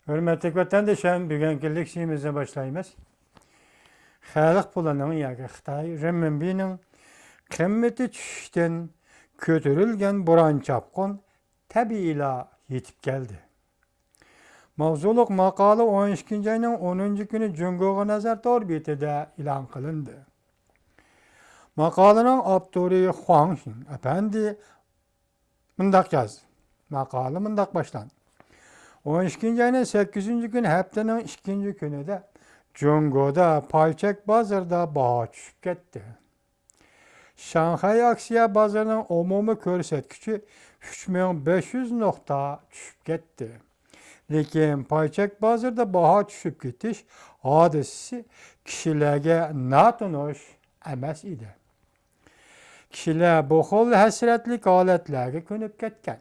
Hürmetli vatandaşlarım, bugünkü şeyimize başlayımız. Xalq pulunun yoki Xitoy renminbining qiymati tushishdan ko'tarilgan bo'ron chopqin tabiiyla yetib keldi. Mavzuliq maqola 12 ayning 10 kuni Jungoga nazar orbitida e'lon qilindi. Maqolaning avtori Huang Xin efendi mundaq yozdi. Maqola mundaq boshlandi. 12 ayının 8 gün haftanın 2 günüde Jungo'da payçek bazarda baha düşüp gitti. Şanghay aksiya bazarının umumi ko'rsatkichi 3500 nokta düşüp gitti. Lekin payçek bazarda baha düşüp ketiş hadisi kişilerge natunish emas idi. Kişiler bu xil hasratlik holatlarga ko'nib ketgan.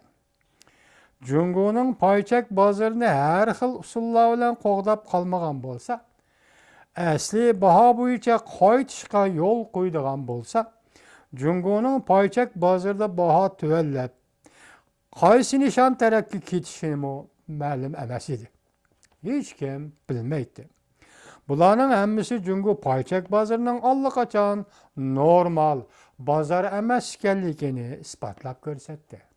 Jungo'nun payçak bazarını her xil usullar bilan qo'g'dab qolmagan bo'lsa, asli baho bo'yicha qaytishga yo'l qo'ydigan bo'lsa, Jungo'nun payçak bazarda baho tuvallab, qaysi nishon tarafga ketishini ma'lum emas edi. Hech kim bilmaydi. Bularning hammasi Jungo payçak bazarının allaqachon normal bazar emas ekanligini isbotlab ko'rsatdi.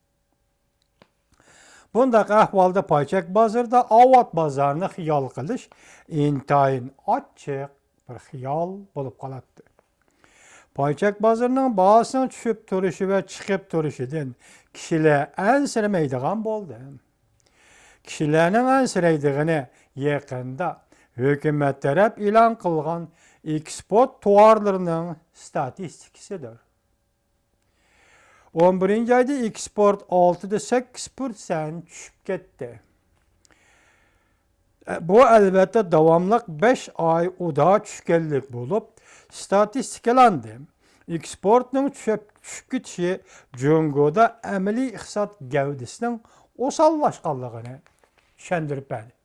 Bundaq ahvolda payçak bazarda avvat bazarını xiyol qilish intayin ochiq bir xiyol bo'lib qoladi. Payçak bazarının bahasının tushib turishi va chiqib turishidan kishilar ansiramaydigan bo'ldi. Kishilarning ansiraydigini yaqinda hukumat taraf e'lon qilgan eksport tovarlarining statistikasidir. 11 ayda eksport 6,8% düşüp gitti. Bu elbette davamlıq 5 ay uda düşkenlik bulup statistikalandı. Eksportның düşüp gitişi Jungo'da əməli iqtisad gəvdisinin osallaşqanlığını şəndirib bədi.